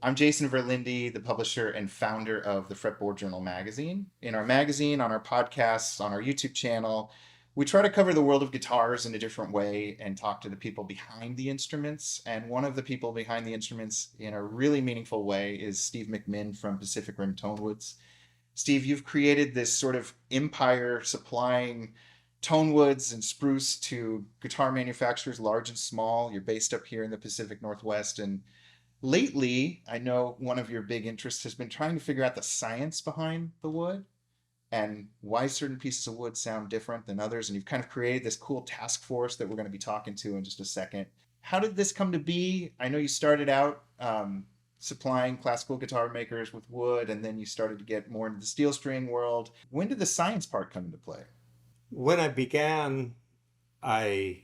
I'm Jason Verlinde, the publisher and founder of the Fretboard Journal magazine. In our magazine, on our podcasts, on our YouTube channel, we try to cover the world of guitars in a different way and talk to the people behind the instruments. And one of the people behind the instruments in a really meaningful way is Steve McMinn from Pacific Rim Tonewoods. Steve, you've created this sort of empire supplying tonewoods and spruce to guitar manufacturers large and small. You're based up here in the Pacific Northwest, and lately, I know one of your big interests has been trying to figure out the science behind the wood and why certain pieces of wood sound different than others. And you've kind of created this cool task force that we're going to be talking to in just a second. How did this come to be? I know you started out supplying classical guitar makers with wood, and then you started to get more into the steel string world. When did the science part come into play? When I began, I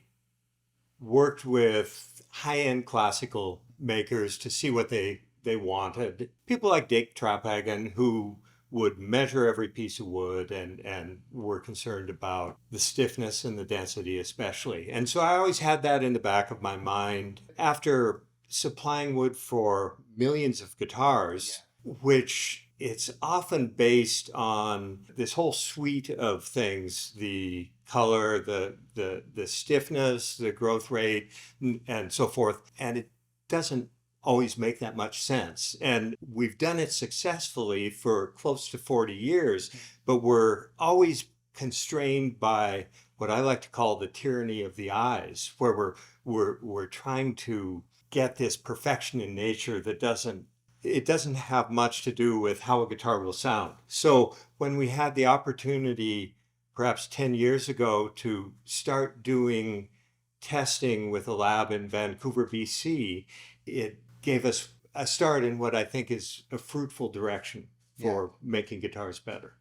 worked with high-end classical makers to see what they wanted. People like Dick Trapphagen, who would measure every piece of wood and were concerned about the stiffness and the density especially. And so I always had that in the back of my mind. After supplying wood for millions of guitars, which it's often based on this whole suite of things, the color, the stiffness, the growth rate, and so forth. And it doesn't always make that much sense. And we've done it successfully for close to 40 years, but we're always constrained by what I like to call the tyranny of the eyes, where we're trying to get this perfection in nature that doesn't have much to do with how a guitar will sound. So when we had the opportunity, perhaps 10 years ago, to start doing testing with a lab in Vancouver, BC, it gave us a start in what I think is a fruitful direction for making guitars better.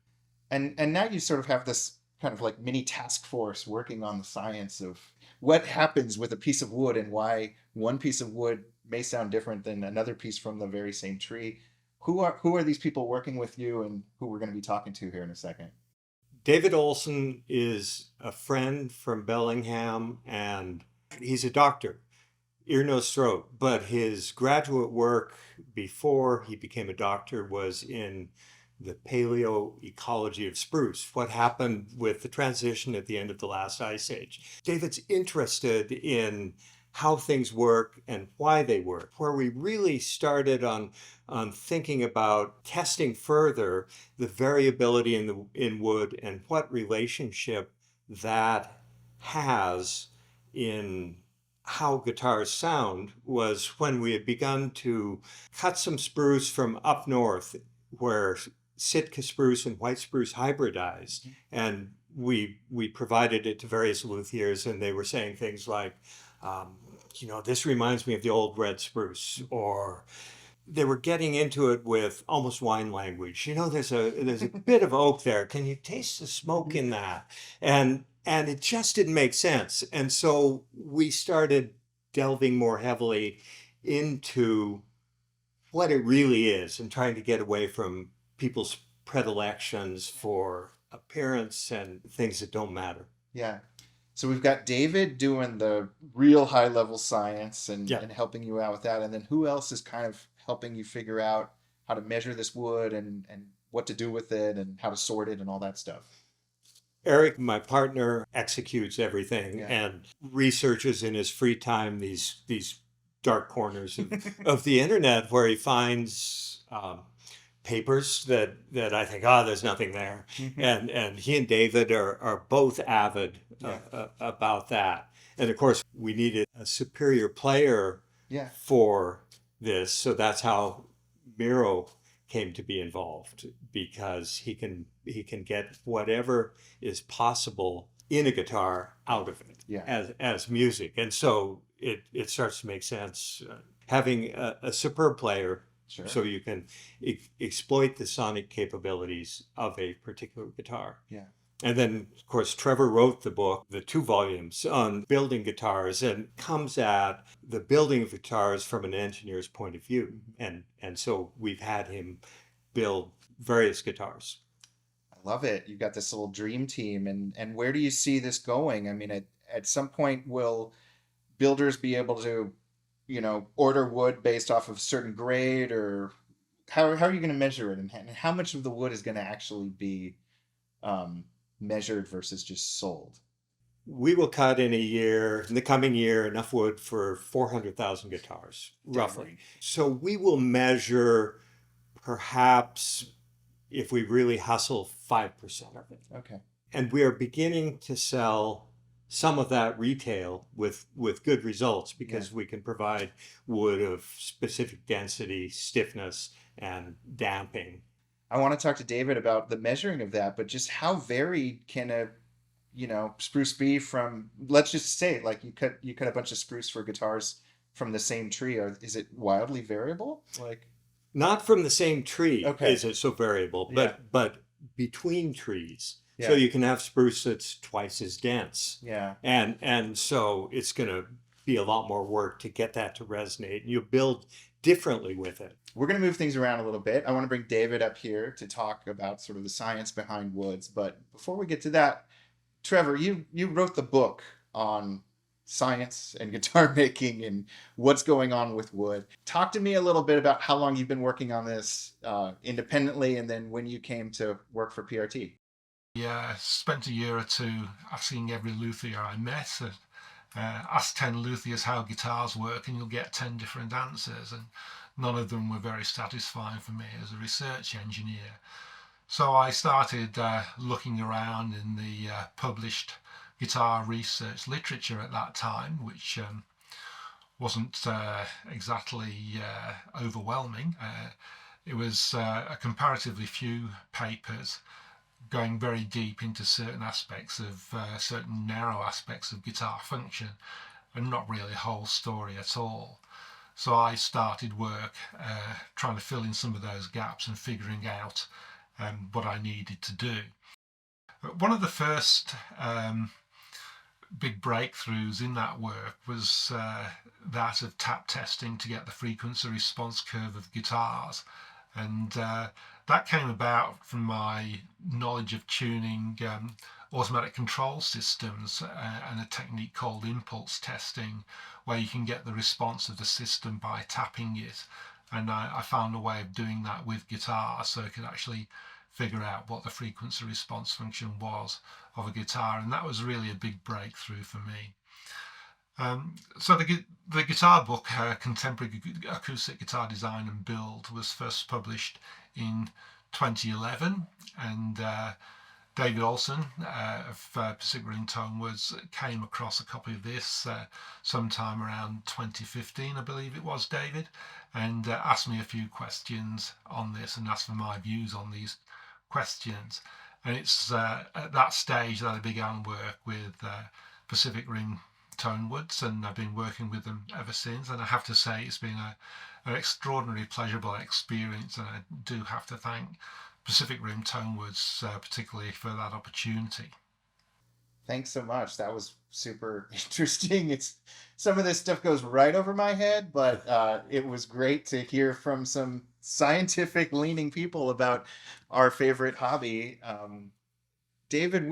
And now you sort of have this kind of like mini task force working on the science of what happens with a piece of wood and why one piece of wood may sound different than another piece from the very same tree. Who are these people working with you, and who we're going to be talking to here in a second? David Olsen is a friend from Bellingham, and he's a doctor, ear, nose, throat. But his graduate work before he became a doctor was in the paleoecology of spruce, what happened with the transition at the end of the last ice age. David's interested in how things work and why they work. Where we really started on thinking about testing further the variability in wood and what relationship that has in how guitars sound was when we had begun to cut some spruce from up north where Sitka spruce and white spruce hybridized. And we provided it to various luthiers, and they were saying things like, this reminds me of the old red spruce, or they were getting into it with almost wine language. There's a bit of oak there. Can you taste the smoke in that? And it just didn't make sense. And so we started delving more heavily into what it really is and trying to get away from people's predilections for appearance and things that don't matter. Yeah. So we've got David doing the real high level science and helping you out with that. And then who else is kind of helping you figure out how to measure this wood and what to do with it and how to sort it and all that stuff? Eric, my partner, executes everything and researches in his free time these dark corners of the internet where he finds papers that I think, there's nothing there. And he and David are both avid about that. And of course, we needed a superior player for this. So that's how Miro came to be involved, because he can get whatever is possible in a guitar out of it as music. And so it starts to make sense having a superb player. Sure. So you can exploit the sonic capabilities of a particular guitar. Yeah. And then, of course, Trevor wrote the book, the 2 volumes on building guitars, and comes at the building of guitars from an engineer's point of view. And so we've had him build various guitars. I love it. You've got this little dream team. And where do you see this going? I mean, at some point, will builders be able to order wood based off of certain grade, or how are you going to measure it, and how much of the wood is going to actually be um, measured versus just sold? We will cut in the coming year, enough wood for 400,000 guitars, roughly. Dang. So we will measure perhaps, if we really hustle, 5% of it. Okay. And we are beginning to sell some of that retail with good results because we can provide wood of specific density, stiffness, and damping. I want to talk to David about the measuring of that, but just how varied can a spruce be from, let's just say, like you cut a bunch of spruce for guitars from the same tree, or is it wildly variable? Like, Not from the same tree okay. is it so variable, Yeah. but between trees. Yeah. So you can have spruce that's twice as dense. Yeah. And so it's going to be a lot more work to get that to resonate. And you build differently with it. We're going to move things around a little bit. I want to bring David up here to talk about sort of the science behind woods. But before we get to that, Trevor, you wrote the book on science and guitar making and what's going on with wood. Talk to me a little bit about how long you've been working on this independently, and then when you came to work for PRT. Yeah, I spent a year or two asking every luthier I met. Ask 10 luthiers how guitars work and you'll get 10 different answers, and none of them were very satisfying for me as a research engineer. So I started looking around in the published guitar research literature at that time, which wasn't exactly overwhelming. It was a comparatively few papers going very deep into certain aspects of certain narrow aspects of guitar function, and not really a whole story at all. So I started work trying to fill in some of those gaps and figuring out what I needed to do. One of the first big breakthroughs in that work was that of tap testing to get the frequency response curve of guitars, and that came about from my knowledge of tuning automatic control systems and a technique called impulse testing, where you can get the response of the system by tapping it. And I found a way of doing that with guitar, so I could actually figure out what the frequency response function was of a guitar, and that was really a big breakthrough for me. So the guitar book, Contemporary Acoustic Guitar Design and Build, was first published in 2011, and David Olsen of Pacific Rim Tonewoods came across a copy of this sometime around 2015, I believe it was, David, and asked me a few questions on this and asked for my views on these questions. And it's at that stage that I began work with Pacific Rim Tonewoods, and I've been working with them ever since. And I have to say it's been an extraordinarily pleasurable experience, and I do have to thank Pacific Rim Tonewoods particularly for that opportunity. Thanks so much. That was super interesting. It's some of this stuff goes right over my head, but it was great to hear from some scientific leaning people about our favorite hobby. David,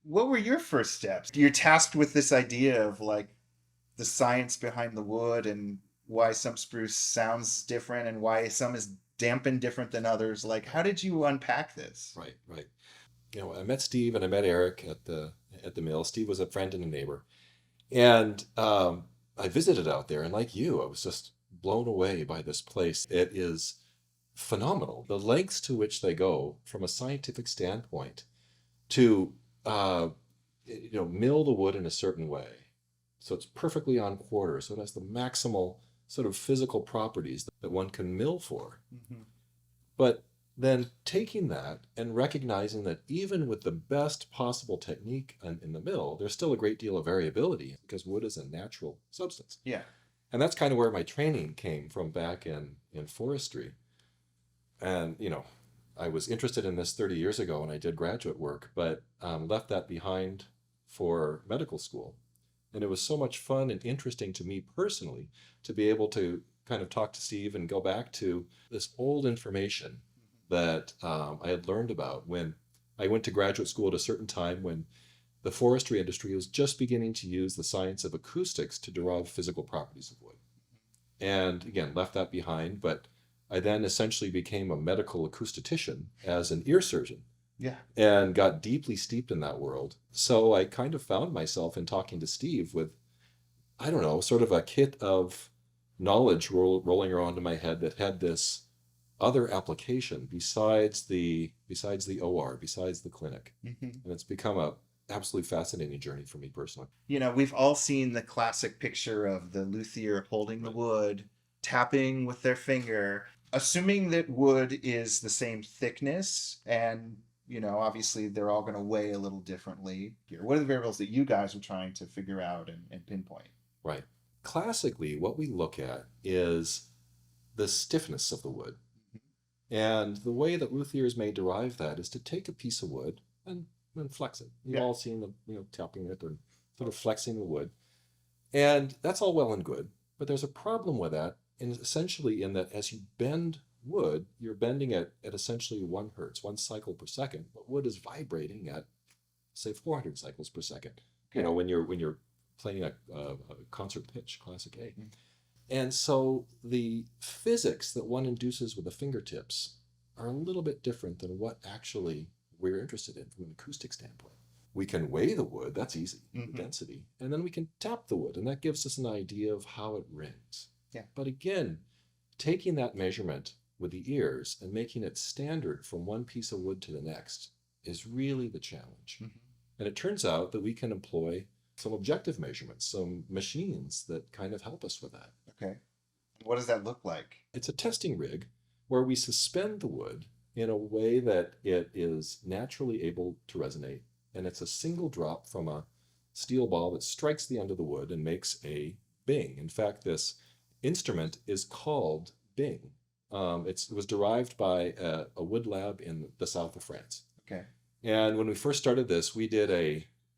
what were your first steps? You're tasked with this idea of like the science behind the wood and why some spruce sounds different and why some is dampened different than others. Like, how did you unpack this? Right, right. I met Steve and I met Eric at the mill. Steve was a friend and a neighbor, and I visited out there. And like you, I was just blown away by this place. It is phenomenal. The lengths to which they go from a scientific standpoint to mill the wood in a certain way, so it's perfectly on quarter, so it has the maximal sort of physical properties that one can mill for. Mm-hmm. But then taking that and recognizing that even with the best possible technique in the mill, there's still a great deal of variability because wood is a natural substance. Yeah. And that's kind of where my training came from back in forestry. And, I was interested in this 30 years ago when I did graduate work, but left that behind for medical school. And it was so much fun and interesting to me personally to be able to kind of talk to Steve and go back to this old information that I had learned about when I went to graduate school at a certain time when the forestry industry was just beginning to use the science of acoustics to derive physical properties of wood. and again, left that behind. But I then essentially became a medical acoustician as an ear surgeon. Yeah. And got deeply steeped in that world. So I kind of found myself in talking to Steve with, I don't know, sort of a kit of knowledge rolling around in my head that had this other application besides the OR, besides the clinic. Mm-hmm. And it's become a absolutely fascinating journey for me personally. You know, we've all seen the classic picture of the luthier holding the wood, tapping with their finger. Assuming that wood is the same thickness and, you know, obviously they're all going to weigh a little differently here. What are the variables that you guys are trying to figure out and pinpoint? Right. Classically, what we look at is the stiffness of the wood. Mm-hmm. And the way that luthiers may derive that is to take a piece of wood and flex it. You've all seen the, tapping it or sort of flexing the wood. And that's all well and good, but there's a problem with that, and essentially in that as you bend wood, you're bending it at essentially 1 hertz, 1 cycle per second, but wood is vibrating at, say, 400 cycles per second. Okay. You know, when you're playing a concert pitch, classic A. Mm-hmm. And so the physics that one induces with the fingertips are a little bit different than what actually we're interested in from an acoustic standpoint. We can weigh the wood, that's easy, the density, and then we can tap the wood, and that gives us an idea of how it rings. Yeah. But again, taking that measurement with the ears and making it standard from one piece of wood to the next is really the challenge. Mm-hmm. And it turns out that we can employ some objective measurements, some machines that kind of help us with that. Okay. What does that look like? It's a testing rig where we suspend the wood in a way that it is naturally able to resonate. And it's a single drop from a steel ball that strikes the end of the wood and makes a bing. In fact, this instrument is called bing. It was derived by a wood lab in the south of France. Okay. And when we first started this, we did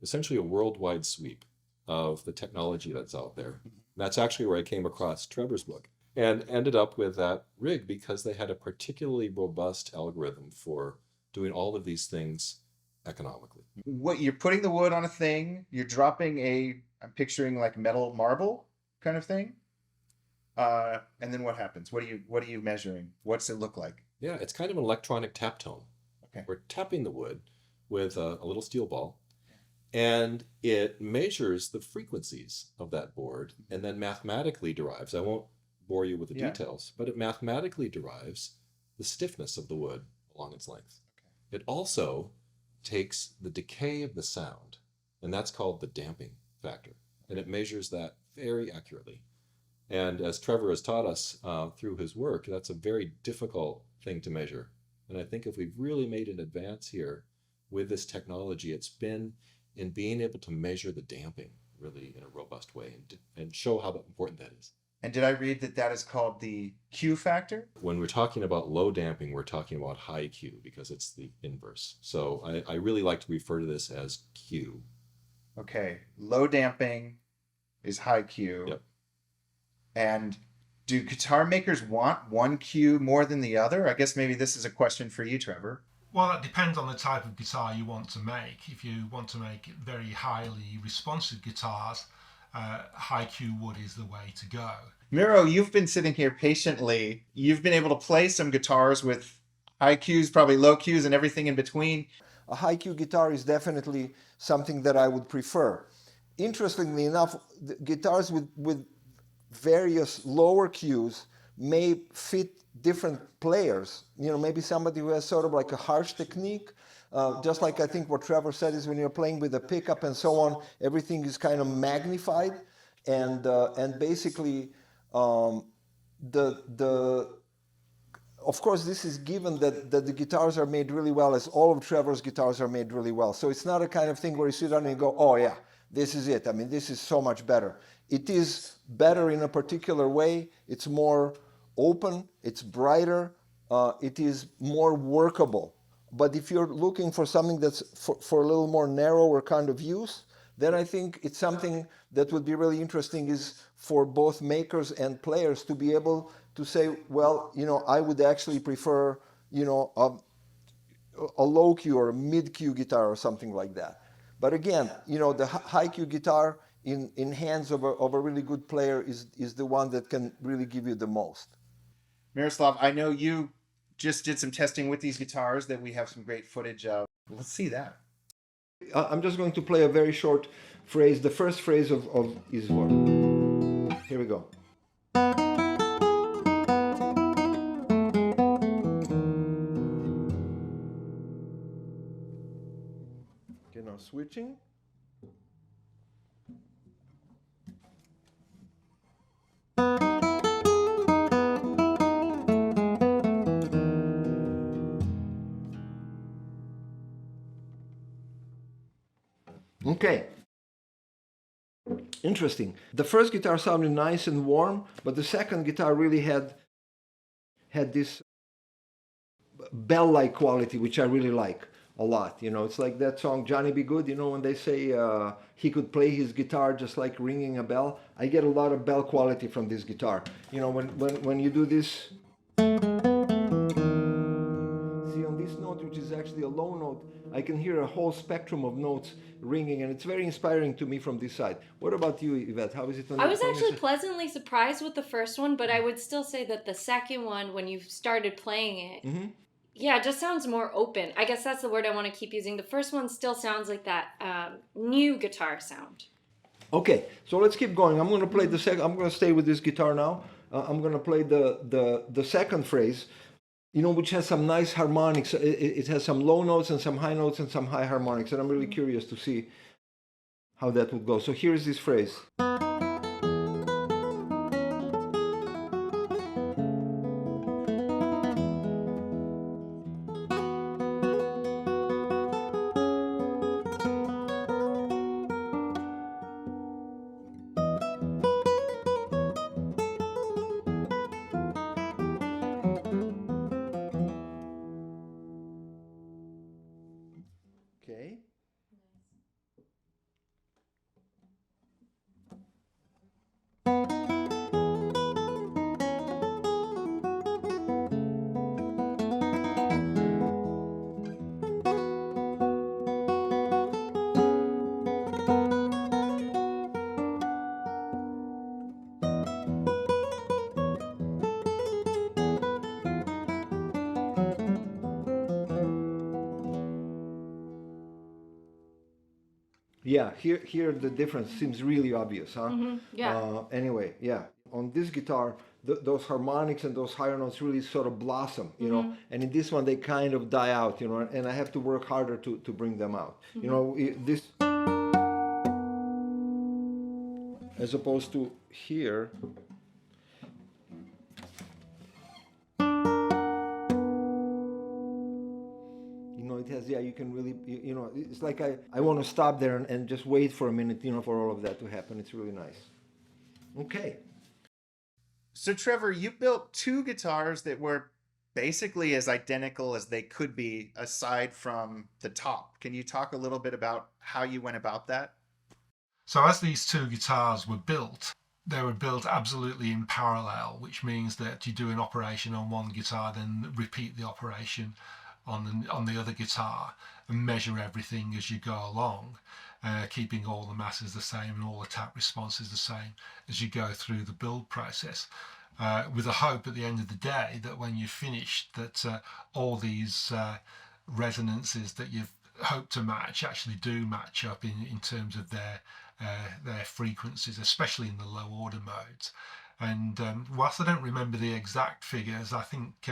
essentially a worldwide sweep of the technology that's out there. Mm-hmm. That's actually where I came across Trevor's book and ended up with that rig because they had a particularly robust algorithm for doing all of these things economically. What, you're putting the wood on a thing, you're dropping I'm picturing like metal marble kind of thing. And then what happens? What are you measuring? What's it look like? Yeah, it's kind of an electronic tap tone. Okay. We're tapping the wood with a little steel ball, and it measures the frequencies of that board and then mathematically derives, I won't bore you with the details, but it mathematically derives the stiffness of the wood along its length. Okay. It also takes the decay of the sound, and that's called the damping factor, and it measures that very accurately. And as Trevor has taught us through his work, that's a very difficult thing to measure. And I think if we've really made an advance here with this technology, it's been in being able to measure the damping really in a robust way and show how important that is. And did I read that is called the Q factor? When we're talking about low damping, we're talking about high Q because it's the inverse. So I really like to refer to this as Q. Okay, low damping is high Q. Yep. And do guitar makers want one Q more than the other? I guess maybe this is a question for you, Trevor. Well, that depends on the type of guitar you want to make. If you want to make very highly responsive guitars, high Q wood is the way to go. Miro, you've been sitting here patiently. You've been able to play some guitars with high Qs, probably low Qs, and everything in between. A high Q guitar is definitely something that I would prefer. Interestingly enough, the guitars with various lower Qs may fit different players. You know, maybe somebody who has sort of like a harsh technique, just like I think what Trevor said is when you're playing with a pickup and so on, everything is kind of magnified, and basically of course this is given that the guitars are made really well, as all of Trevor's guitars are made really well. So it's not a kind of thing where you sit down and you go, oh yeah, this is it. I mean, this is so much better. It is better in a particular way. It's more open, it's brighter, it is more workable. But if you're looking for something that's for a little more narrower kind of use, then I think it's something that would be really interesting is for both makers and players to be able to say, well, you know, I would actually prefer, you know, a low Q or a mid Q guitar or something like that. But again, you know, the high Q guitar in hands of a really good player is the one that can really give you the most. Miroslav, I know you just did some testing with these guitars that we have some great footage of. Let's see that. I'm just going to play a very short phrase, the first phrase of Izvor. Here we go. Okay, now switching. Okay. Interesting. The first guitar sounded nice and warm, but the second guitar really had this bell-like quality, which I really like a lot. You know, it's like that song Johnny B. Good, you know, when they say he could play his guitar just like ringing a bell. I get a lot of bell quality from this guitar. You know, when you do this, see on this note, which is actually a low note, I can hear a whole spectrum of notes ringing, and it's very inspiring to me from this side. What about you, Yvette? How is it on I was your actually pleasantly surprised with the first one, but I would still say that the second one, when you started playing it, yeah, it just sounds more open. I guess that's the word I want to keep using. The first one still sounds like that new guitar sound. Okay, so let's keep going. I'm going to play the second. I'm going to stay with this guitar now. I'm going to play the second phrase, you know, which has some nice harmonics. It has some low notes and some high notes and some high harmonics, and I'm really curious to see how that would go. So here's this phrase. Okay. Yeah, here the difference seems really obvious, huh? Yeah. Anyway, yeah, on this guitar, those harmonics and those higher notes really sort of blossom, you know, and in this one they kind of die out, you know, and I have to work harder to bring them out. You know, this, as opposed to here. It has, yeah, you can really, you know, it's like I want to stop there and just wait for a minute, you know, for all of that to happen. It's really nice. Okay. So Trevor, you built two guitars that were basically as identical as they could be aside from the top. Can you talk a little bit about how you went about that? So as these two guitars were built, they were built absolutely in parallel, which means that you do an operation on one guitar, then repeat the operation on the other guitar and measure everything as you go along, keeping all the masses the same and all the tap responses the same as you go through the build process, with a hope at the end of the day that when you're finished that all these resonances that you've hoped to match actually do match up in terms of their frequencies, especially in the low order modes. And whilst I don't remember the exact figures, I think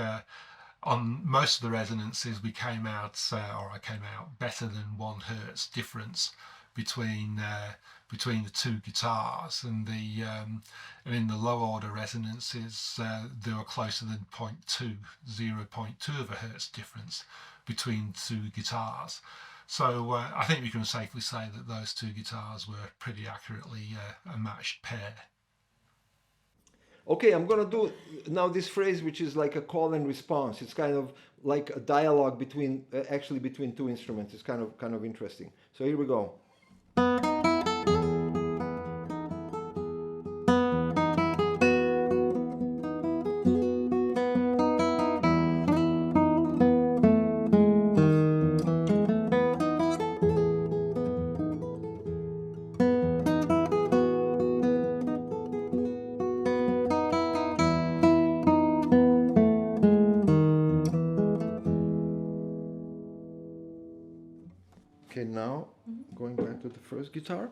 on most of the resonances we came out, or I came out better than 1 hertz difference between the two guitars, and in the low order resonances they were closer than 0.2 of a hertz difference between two guitars. So I think we can safely say that those two guitars were pretty accurately a matched pair. Okay, I'm going to do now this phrase, which is like a call and response. It's kind of like a dialogue between, actually between two instruments. It's kind of interesting. So here we go. Okay, now going back to the first guitar.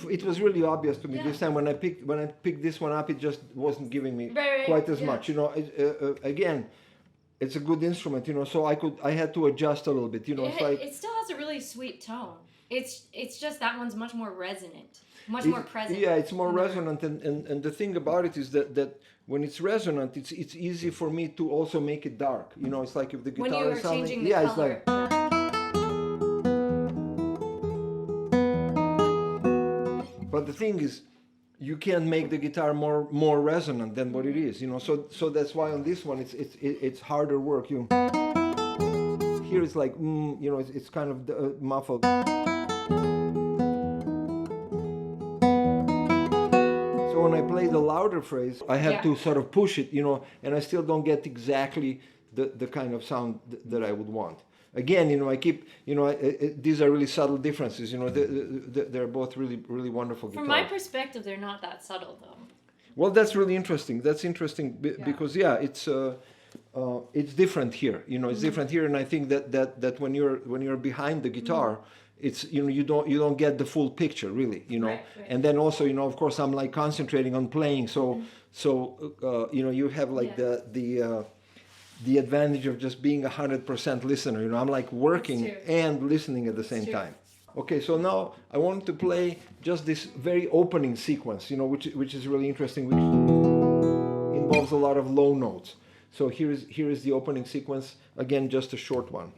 It was really obvious to me this time when I picked this one up. It just wasn't giving me quite as much. Again, it's a good instrument. So I had to adjust a little bit. It's like it still has a really sweet tone. It's just that one's much more resonant, much more present. Yeah, it's more resonant, and the thing about it is that when it's resonant, it's easy for me to also make it dark. It's like if the guitar when you is are sounding, changing the color. It's like. But the thing is, you can't make the guitar more resonant than what it is, So that's why on this one it's harder work. Here it's like it's kind of muffled. So when I play the louder phrase, I have to sort of push it, and I still don't get exactly the kind of sound that I would want. Again, I keep, these are really subtle differences. They're both really, really wonderful guitars. From my perspective, they're not that subtle, though. Well, that's really interesting. That's interesting because it's different here. It's different here, and I think that when you're behind the guitar, it's you don't get the full picture really. Right. And then also of course I'm like concentrating on playing, so you have like the advantage of just being 100% listener. I'm like working and listening at the same time. Okay, so now I want to play just this very opening sequence, which is really interesting, which involves a lot of low notes. So here is the opening sequence. Again, just a short one.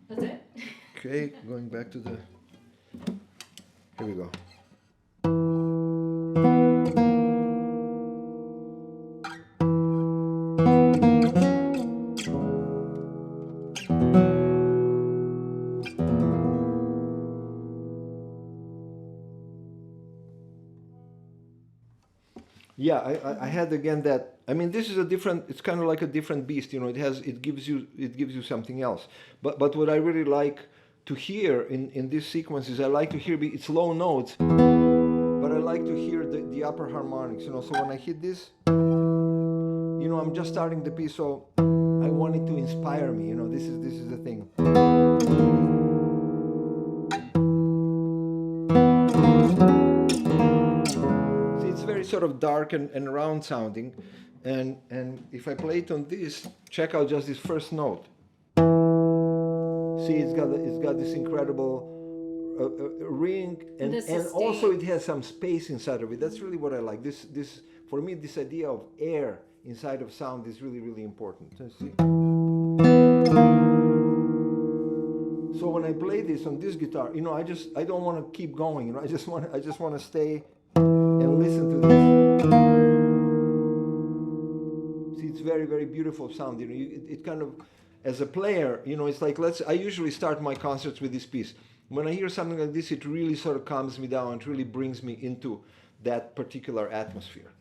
That's it? Okay, going back to the... Here we go. Yeah, I had again that. I mean, this is a different. It's kind of like a different beast, It gives you something else. But what I really like to hear in these sequences, I like to hear it's low notes, but I like to hear the upper harmonics. So when I hit this, I'm just starting the piece, so I want it to inspire me. This is the thing. Very sort of dark and round sounding, and if I play it on this, check out just this first note. See, it's got this incredible ring, and also it has some space inside of it. That's really what I like. This for me, this idea of air inside of sound is really, really important. See? So when I play this on this guitar, I don't want to keep going. I just want to stay and listen to this. See, it's very, very beautiful sound. It kind of, as a player, it's like I usually start my concerts with this piece. When I hear something like this, it really sort of calms me down. It really brings me into that particular atmosphere.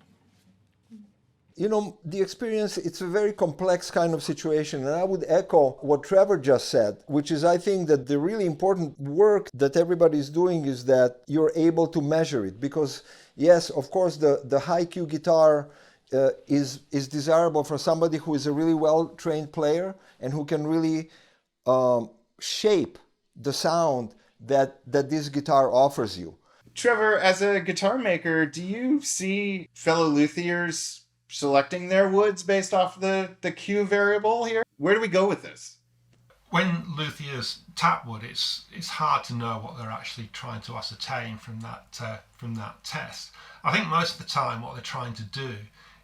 The experience, it's a very complex kind of situation, and I would echo what Trevor just said, which is I think that the really important work that everybody's doing is that you're able to measure it, because yes, of course, the high Q guitar is desirable for somebody who is a really well-trained player and who can really shape the sound that this guitar offers you. Trevor, as a guitar maker, do you see fellow luthiers selecting their woods based off the Q variable here? Where do we go with this? When luthiers tap wood, it's hard to know what they're actually trying to ascertain from that test. I think most of the time what they're trying to do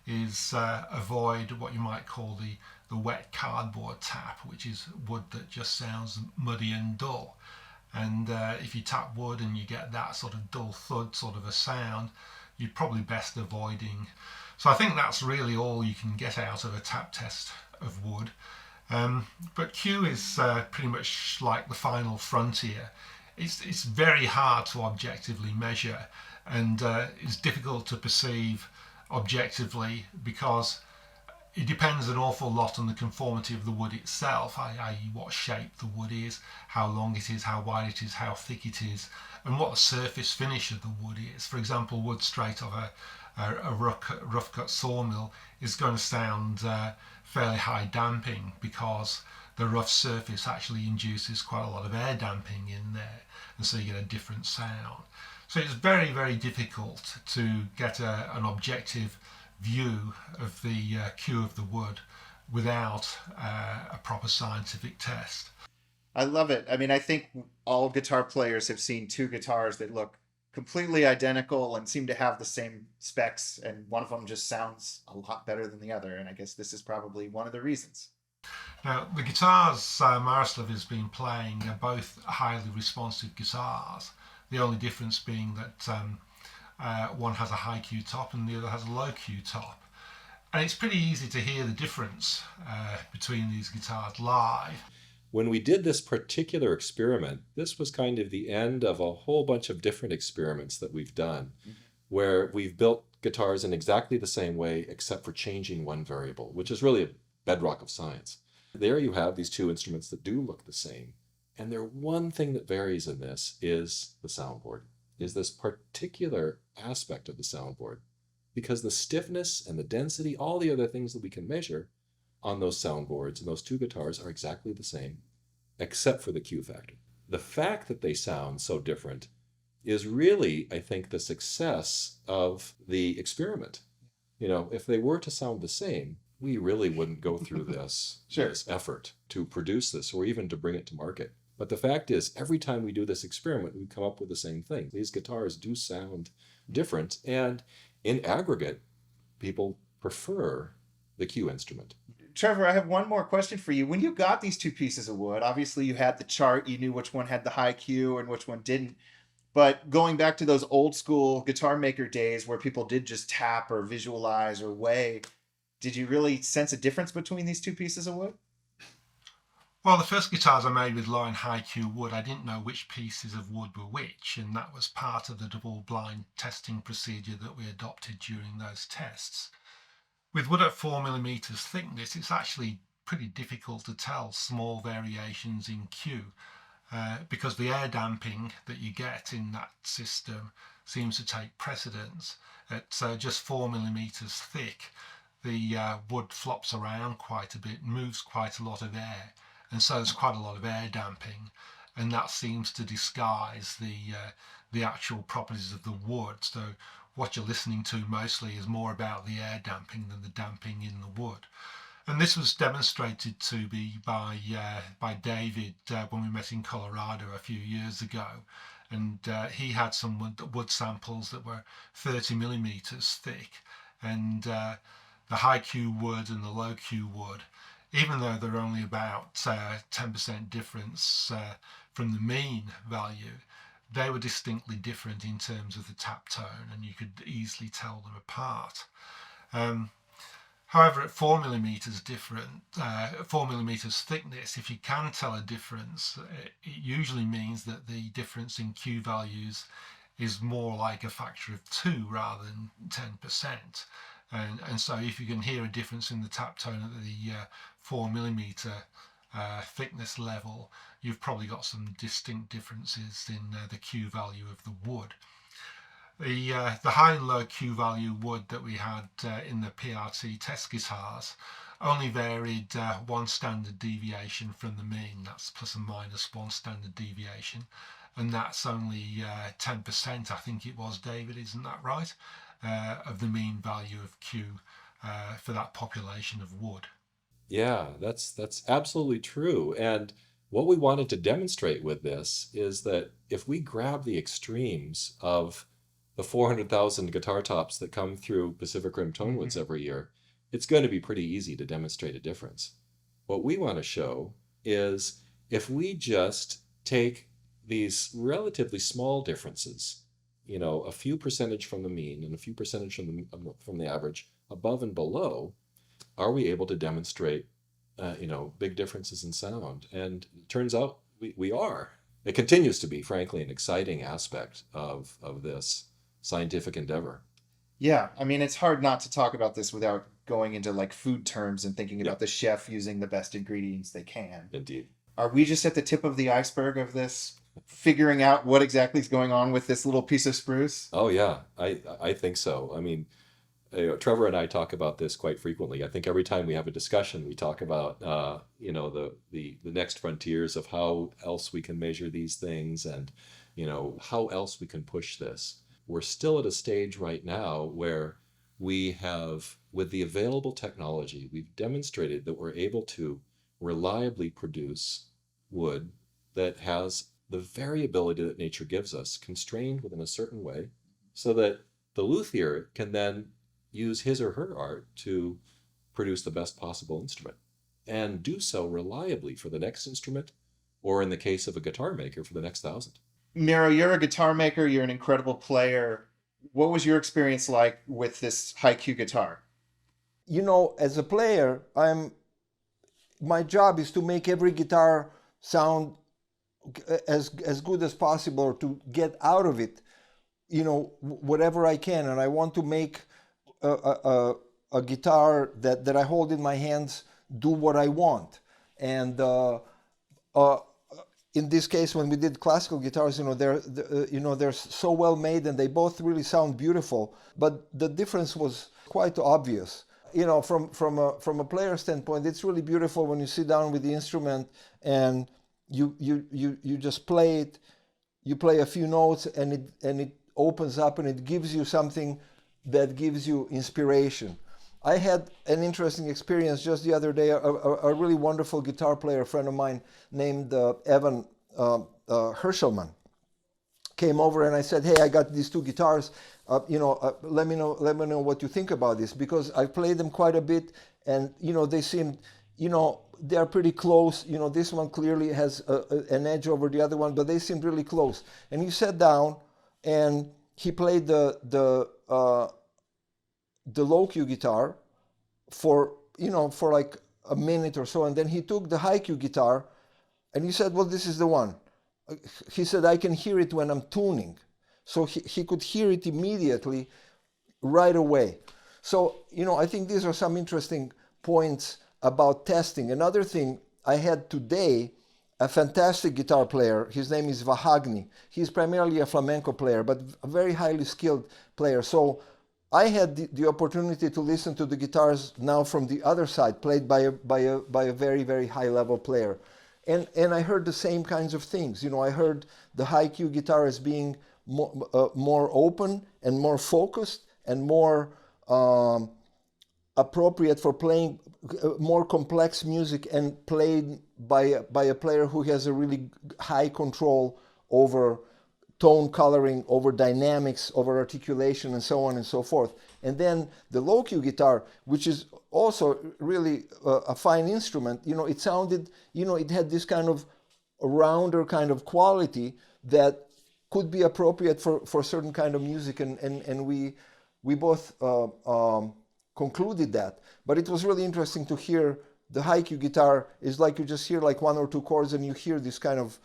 is avoid what you might call the wet cardboard tap, which is wood that just sounds muddy and dull. And if you tap wood and you get that sort of dull thud sort of a sound, you're probably best avoiding. So I think that's really all you can get out of a tap test of wood. But Q is pretty much like the final frontier. It's very hard to objectively measure, and it's difficult to perceive objectively because it depends an awful lot on the conformity of the wood itself, i.e. what shape the wood is, how long it is, how wide it is, how thick it is, and what the surface finish of the wood is. For example, wood straight off a rough cut sawmill is going to sound fairly high damping because the rough surface actually induces quite a lot of air damping in there, and so you get a different sound. So it's very, very difficult to get an objective view of the Q of the wood without a proper scientific test. I love it. I mean, I think all guitar players have seen two guitars that look completely identical and seem to have the same specs, and one of them just sounds a lot better than the other, and I guess this is probably one of the reasons. Now, the guitars Miroslav has been playing are both highly responsive guitars, the only difference being that one has a high Q top and the other has a low Q top. And it's pretty easy to hear the difference between these guitars live. When we did this particular experiment, this was kind of the end of a whole bunch of different experiments that we've done, where we've built guitars in exactly the same way except for changing one variable, which is really a bedrock of science. There you have these two instruments that do look the same. And the one thing that varies in this is the soundboard, is this particular aspect of the soundboard. Because the stiffness and the density, all the other things that we can measure on those soundboards and those two guitars are exactly the same, except for the Q factor. The fact that they sound so different is really, I think, the success of the experiment. You know, if they were to sound the same, we really wouldn't go through this, this effort to produce this or even to bring it to market. But the fact is, every time we do this experiment, we come up with the same thing. These guitars do sound different, and in aggregate, people prefer the Q instrument. Trevor, I have one more question for you. When you got these two pieces of wood, obviously you had the chart, you knew which one had the high Q and which one didn't. But going back to those old school guitar maker days where people did just tap or visualize or weigh, did you really sense a difference between these two pieces of wood? Well, the first guitars I made with low and high Q wood, I didn't know which pieces of wood were which, and that was part of the double-blind testing procedure that we adopted during those tests. With wood at 4mm thickness, it's actually pretty difficult to tell small variations in Q because the air damping that you get in that system seems to take precedence. At just 4mm thick, the wood flops around quite a bit, moves quite a lot of air, and so there's quite a lot of air damping, and that seems to disguise the actual properties of the wood. So what you're listening to mostly is more about the air damping than the damping in the wood. And this was demonstrated to be by David when we met in Colorado a few years ago. And he had some wood samples that were 30mm thick, and the high Q wood and the low Q wood, even though they're only about 10% difference from the mean value, they were distinctly different in terms of the tap tone, and you could easily tell them apart. However, at 4mm different, 4mm thickness, if you can tell a difference, it usually means that the difference in Q values is more like a factor of 2 rather than 10%. And so if you can hear a difference in the tap tone at the 4mm thickness level, you've probably got some distinct differences in the Q value of the wood. The high and low Q value wood that we had in the PRT test guitars only varied 1 standard deviation from the mean. That's plus or minus 1 standard deviation, and that's only 10%, I think it was, David, isn't that right? Of the mean value of Q for that population of wood. Yeah, that's absolutely true. And what we wanted to demonstrate with this is that if we grab the extremes of the 400,000 guitar tops that come through Pacific Rim Tonewoods every year, it's going to be pretty easy to demonstrate a difference. What we want to show is if we just take these relatively small differences, a few percentage from the mean and a few percentage from the average, above and below, are we able to demonstrate, big differences in sound? And it turns out we are. It continues to be, frankly, an exciting aspect of this scientific endeavor. Yeah, I mean, it's hard not to talk about this without going into like food terms and thinking about the chef using the best ingredients they can. Indeed. Are we just at the tip of the iceberg of this, figuring out what exactly is going on with this little piece of spruce? Oh yeah, I think so. I mean, Trevor and I talk about this quite frequently. I think every time we have a discussion, we talk about the next frontiers of how else we can measure these things, and how else we can push this. We're still at a stage right now where we have, with the available technology, we've demonstrated that we're able to reliably produce wood that has the variability that nature gives us, constrained within a certain way, so that the luthier can then use his or her art to produce the best possible instrument, and do so reliably for the next instrument, or in the case of a guitar maker, for the next 1,000. Miro, you're a guitar maker, you're an incredible player. What was your experience like with this high Q guitar? As a player, my job is to make every guitar sound as good as possible, or to get out of it, whatever I can. And I want to make a guitar that I hold in my hands do what I want. And in this case, when we did classical guitars, they're so well made and they both really sound beautiful. But the difference was quite obvious. From a player standpoint, it's really beautiful when you sit down with the instrument and you just play it. You play a few notes and it opens up and it gives you something that gives you inspiration. I had an interesting experience just the other day. A really wonderful guitar player, a friend of mine named Evan Hershelman, came over, and I said, "Hey, I got these two guitars. Let me know what you think about this, because I played them quite a bit, and they seemed, they are pretty close. This one clearly has an edge over the other one, but they seemed really close." And he sat down and he played the low Q guitar for like a minute or so, and then he took the high Q guitar and he said, "Well, this is the one." He said, "I can hear it when I'm tuning." So he could hear it immediately, right away. So, I think these are some interesting points about testing. Another thing, I had today a fantastic guitar player. His name is Vahagni. He's primarily a flamenco player, but a very highly skilled player. So I had the opportunity to listen to the guitars now from the other side, played by a very, very high level player. And I heard the same kinds of things. I heard the high Q guitar as being more open and more focused and more appropriate for playing more complex music, and played by a player who has a really high control over tone coloring, over dynamics, over articulation, and so on and so forth. And then the low Q guitar, which is also really a fine instrument, it sounded, it had this kind of rounder kind of quality that could be appropriate for certain kind of music, and we both concluded that. But it was really interesting to hear the high Q guitar is like you just hear like one or two chords, and you hear this kind of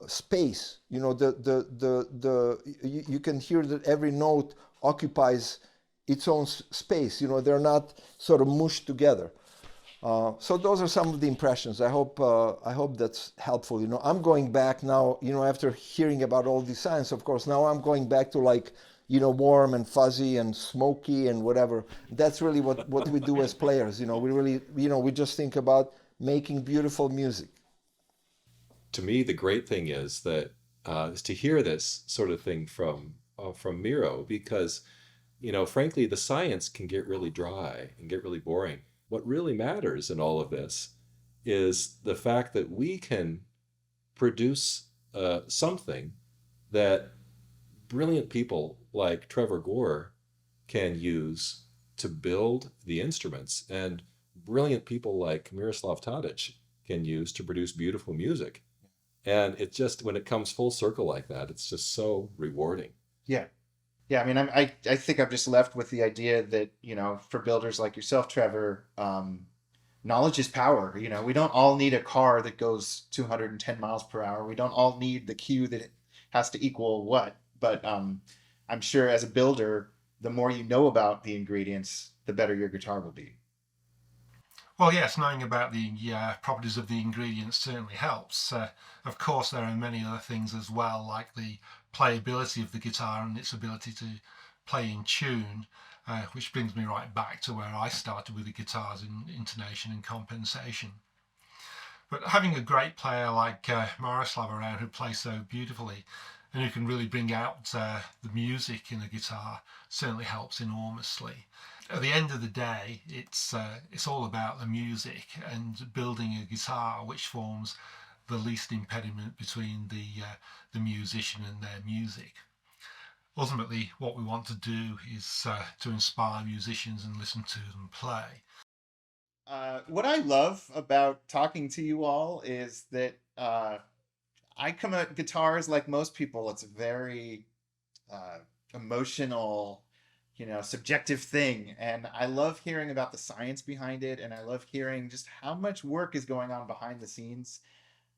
space. You can hear that every note occupies its own space. They're not sort of mushed together. So those are some of the impressions. I hope that's helpful. I'm going back now, after hearing about all the science, of course, now I'm going back to like, warm and fuzzy and smoky and whatever. That's really what we do as players. We really, we just think about making beautiful music. To me, the great thing is that is to hear this sort of thing from Miro, because, frankly, the science can get really dry and get really boring. What really matters in all of this is the fact that we can produce something that brilliant people like Trevor Gore can use to build the instruments, and brilliant people like Miroslav Tadic can use to produce beautiful music. And it just, when it comes full circle like that, it's just so rewarding. Yeah. Yeah, I mean, I think I'm just left with the idea that, you know, for builders like yourself, Trevor, knowledge is power. You know, we don't all need a car that goes 210 miles per hour. We don't all need the cue that has to equal what. But I'm sure as a builder, the more you know about the ingredients, the better your guitar will be. Well, yes, knowing about the properties of the ingredients certainly helps. Of course, there are many other things as well, like the playability of the guitar and its ability to play in tune, which brings me right back to where I started with the guitars in intonation and compensation. But having a great player like Miroslav around who plays so beautifully and who can really bring out the music in a guitar certainly helps enormously. At the end of the day, it's all about the music and building a guitar which forms the least impediment between the musician and their music. Ultimately, what we want to do is to inspire musicians and listen to them play. What I love about talking to you all is that I come at guitars like most people. It's a very emotional, you know, subjective thing. And I love hearing about the science behind it. And I love hearing just how much work is going on behind the scenes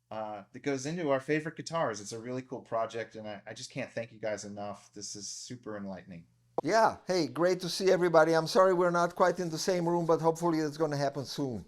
that goes into our favorite guitars. It's a really cool project. And I just can't thank you guys enough. This is super enlightening. Yeah, hey, great to see everybody. I'm sorry we're not quite in the same room, but hopefully it's going to happen soon.